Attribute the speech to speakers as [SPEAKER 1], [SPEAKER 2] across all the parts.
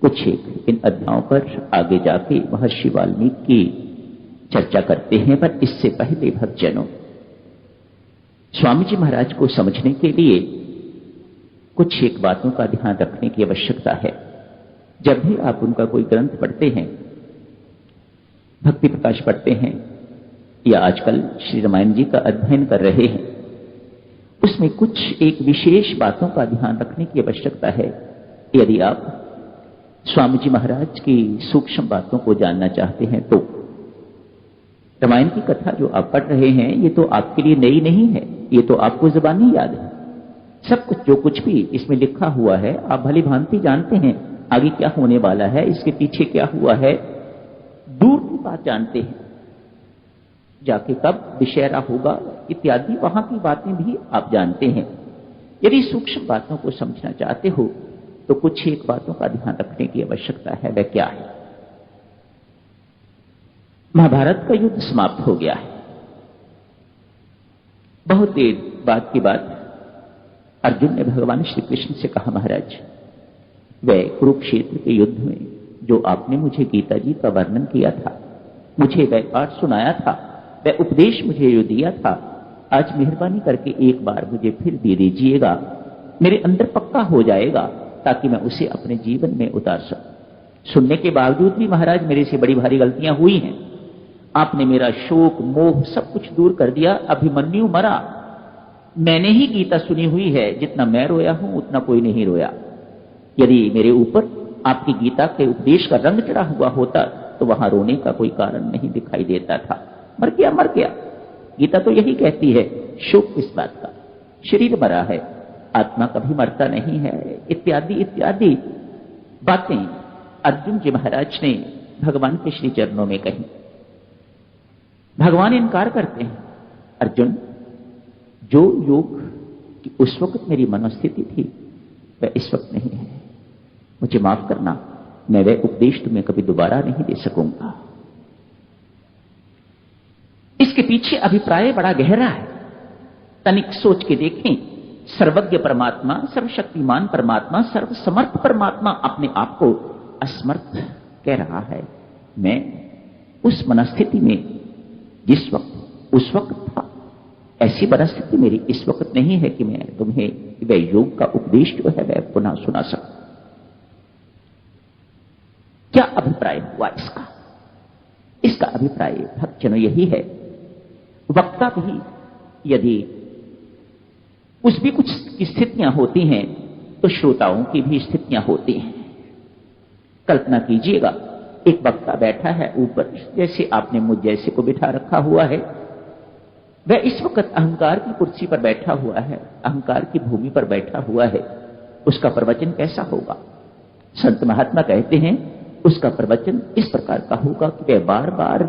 [SPEAKER 1] कुछ एक इन अध्यायों पर आगे जाके महर्षि वाल्मीकि की चर्चा करते हैं। पर इससे पहले भक्तजनों, स्वामी जी महाराज को समझने के लिए कुछ एक बातों का ध्यान रखने की आवश्यकता है। जब भी आप उनका कोई ग्रंथ पढ़ते हैं, भक्ति प्रकाश पढ़ते हैं या आजकल श्री रामायण जी का अध्ययन कर रहे हैं, उसमें कुछ एक विशेष बातों का ध्यान रखने की आवश्यकता है। यदि आप स्वामी जी महाराज की सूक्ष्म बातों को जानना चाहते हैं तो रामायण की कथा जो आप पढ़ रहे हैं, ये तो आपके लिए नई नहीं है, ये तो आपको जुबानी याद है। सब कुछ जो कुछ भी इसमें लिखा हुआ है आप भली भांति जानते हैं। आगे क्या होने वाला है, इसके पीछे क्या हुआ है, दूर की बात जानते हैं। जाके कब विषयरा होगा इत्यादि वहां की बातें भी आप जानते हैं। यदि सूक्ष्म बातों को समझना चाहते हो तो कुछ एक बातों का ध्यान रखने की आवश्यकता है। वह क्या है? महाभारत का युद्ध समाप्त हो गया है। बहुत देर बाद की बात अर्जुन ने भगवान श्री कृष्ण से कहा, महाराज, वह कुरुक्षेत्र के युद्ध में जो आपने मुझे गीता जी का वर्णन किया था, मुझे वह पाठ सुनाया था, वह उपदेश मुझे जो दिया था, आज मेहरबानी करके एक बार मुझे फिर दे दीजिएगा। मेरे अंदर पक्का हो जाएगा ताकि मैं उसे अपने जीवन में उतार सकूं। सुनने के बावजूद भी महाराज मेरे से बड़ी भारी गलतियां हुई हैं। आपने मेरा शोक मोह सब कुछ दूर कर दिया। अभिमन्यु मरा, मैंने ही गीता सुनी हुई है, जितना मैं रोया हूं उतना कोई नहीं रोया। यदि मेरे ऊपर आपकी गीता के उपदेश का रंग चढ़ा हुआ होता तो वहां रोने का कोई कारण नहीं दिखाई देता था। मर गया मर गया, गीता तो यही कहती है। शोक किस बात का? शरीर मरा है, आत्मा कभी मरता नहीं है, इत्यादि इत्यादि बातें अर्जुन जी महाराज ने भगवान के श्री चरणों में कही। भगवान इनकार करते हैं, अर्जुन, जो योग की उस वक्त मेरी मनोस्थिति थी वह इस वक्त नहीं है, मुझे माफ करना, मैं वह उपदेश तुम्हें कभी दोबारा नहीं दे सकूंगा। इसके पीछे अभिप्राय बड़ा गहरा है, तनिक सोच के देखें। सर्वज्ञ परमात्मा, सर्वशक्तिमान परमात्मा, सर्वसमर्थ परमात्मा अपने आप को असमर्थ कह रहा है। मैं उस मनस्थिति में जिस वक्त उस वक्त था, ऐसी मनस्थिति मेरी इस वक्त नहीं है कि मैं तुम्हें वह योग का उपदेश जो है वह पुनः सुना सकूं। क्या अभिप्राय हुआ इसका? इसका अभिप्राय भक्तजनों यही है, वक्ता भी यदि उसकी कुछ स्थितियां होती हैं तो श्रोताओं की भी स्थितियां होती हैं। कल्पना कीजिएगा, एक वक्ता बैठा है ऊपर, जैसे आपने मुझ जैसे को बिठा रखा हुआ है। वह इस वक्त अहंकार की कुर्सी पर बैठा हुआ है, अहंकार की भूमि पर बैठा हुआ है। उसका प्रवचन कैसा होगा? संत महात्मा कहते हैं उसका प्रवचन इस प्रकार का होगा कि वह बार बार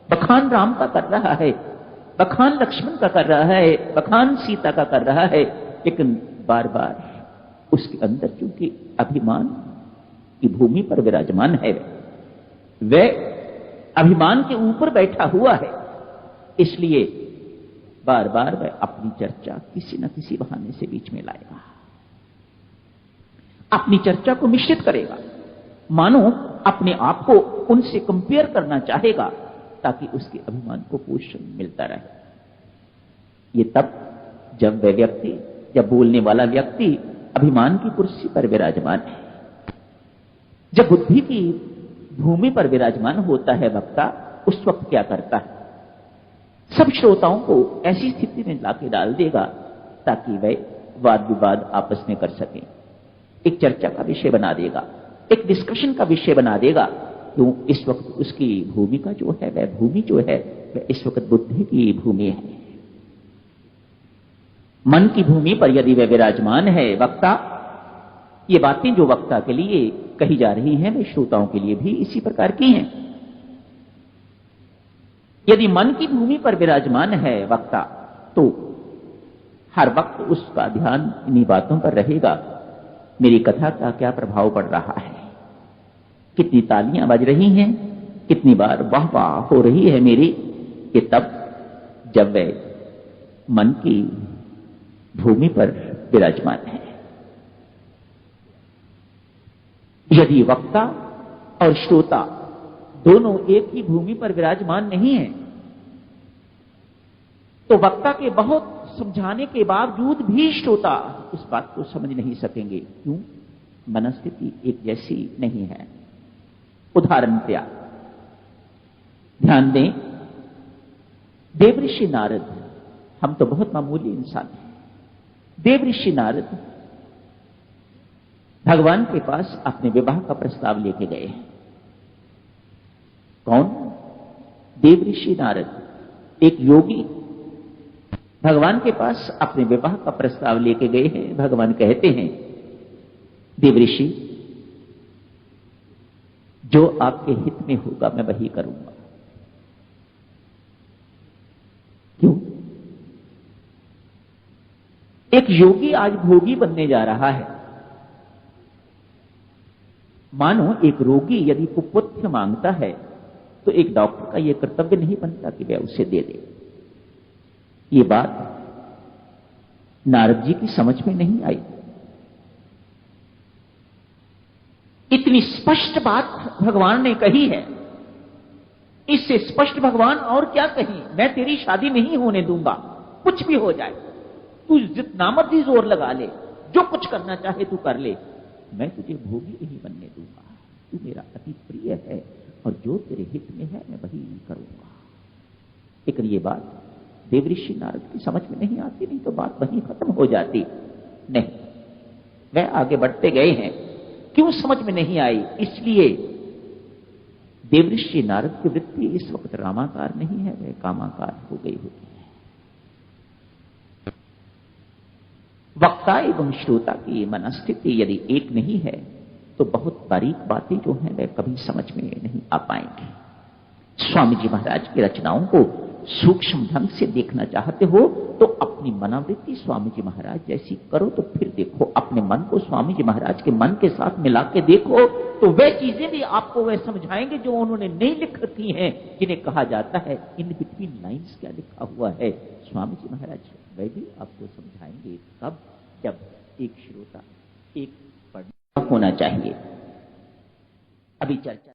[SPEAKER 1] बखान राम का कर रहा है, बखान लक्ष्मण का कर रहा है, बखान सीता का कर रहा है, लेकिन बार बार उसके अंदर चूंकि अभिमान की भूमि पर विराजमान है, वह अभिमान के ऊपर बैठा हुआ है, इसलिए बार बार वह अपनी चर्चा किसी न किसी बहाने से बीच में लाएगा, अपनी चर्चा को मिश्रित करेगा, मानो अपने आप को उनसे कंपेयर करना चाहेगा ताकि उसके अभिमान को पोषण मिलता रहे। ये तब जब वह व्यक्ति, जब बोलने वाला व्यक्ति अभिमान की कुर्सी पर विराजमान है। जब बुद्धि की भूमि पर विराजमान होता है वक्ता, उस वक्त क्या करता है? सब श्रोताओं को ऐसी स्थिति में लाके डाल देगा ताकि वह वाद विवाद आपस में कर सके, एक चर्चा का विषय बना देगा, एक डिस्कशन का विषय बना देगा। क्यों? इस वक्त उसकी भूमिका जो है, वह भूमि जो है वह इस वक्त बुद्धि की भूमि है। मन की भूमि पर यदि वह विराजमान है वक्ता, ये बातें जो वक्ता के लिए कही जा रही हैं वे श्रोताओं के लिए भी इसी प्रकार की हैं। यदि मन की भूमि पर विराजमान है वक्ता तो हर वक्त उसका ध्यान इन्हीं बातों पर रहेगा, मेरी कथा का क्या प्रभाव पड़ रहा है, कितनी तालियां बज रही हैं, कितनी बार वाह वाह हो रही है मेरी। कि तब जब वह मन की भूमि पर विराजमान है। यदि वक्ता और श्रोता दोनों एक ही भूमि पर विराजमान नहीं है, तो वक्ता के बहुत समझाने के बावजूद भी श्रोता इस बात को समझ नहीं सकेंगे। क्यों? मनस्थिति एक जैसी नहीं है। उदाहरण दिया, ध्यान दें, देवऋषि नारद, हम तो बहुत मामूली इंसान हैं, देवऋषि नारद भगवान के पास अपने विवाह का प्रस्ताव लेके गए हैं। कौन? देवऋषि नारद, एक योगी भगवान के पास अपने विवाह का प्रस्ताव लेके गए हैं। भगवान कहते हैं, देवऋषि, जो आपके हित में होगा मैं वही करूंगा। क्यों? एक योगी आज भोगी बनने जा रहा है। मानो एक रोगी यदि कुपोथ्य मांगता है तो एक डॉक्टर का यह कर्तव्य नहीं बनता कि वह उसे दे दे। ये बात नारद जी की समझ में नहीं आई। इतनी स्पष्ट बात भगवान ने कही है, इससे स्पष्ट भगवान और क्या कहीं? मैं तेरी शादी नहीं होने दूंगा, कुछ भी हो जाए, तू जितना मर्जी जोर लगा ले, जो कुछ करना चाहे तू कर ले, मैं तुझे भोगी नहीं बनने दूंगा। तू मेरा अति प्रिय है और जो तेरे हित में है मैं वही करूंगा। लेकिन ये बात देवऋषि नारद की समझ में नहीं आती, नहीं तो बात वहीं खत्म हो जाती। नहीं, वह आगे बढ़ते गए हैं। क्यों समझ में नहीं आई? इसलिए देवऋषि नारद की वृत्ति इस वक्त रामाकार नहीं है, वह कामाकार हो गई होती है। वक्ता एवं श्रोता की मनस्थिति यदि एक नहीं है तो बहुत बारीक बातें जो हैं वह कभी समझ में नहीं आ पाएंगी। स्वामी जी महाराज की रचनाओं को सूक्ष्म ढंग से देखना चाहते हो तो अपनी मनोवृत्ति स्वामी जी महाराज जैसी करो, तो फिर देखो अपने मन को स्वामी जी महाराज के मन के साथ मिला के देखो, तो वह चीजें भी आपको वह समझाएंगे जो उन्होंने नहीं लिख रखी हैं, जिन्हें कहा जाता है इन बिटवीन लाइन्स क्या लिखा हुआ है। स्वामी जी महाराज वह भी आपको समझाएंगे। कब? जब एक श्रोता, एक पढ़ना होना चाहिए। अभी चर्चा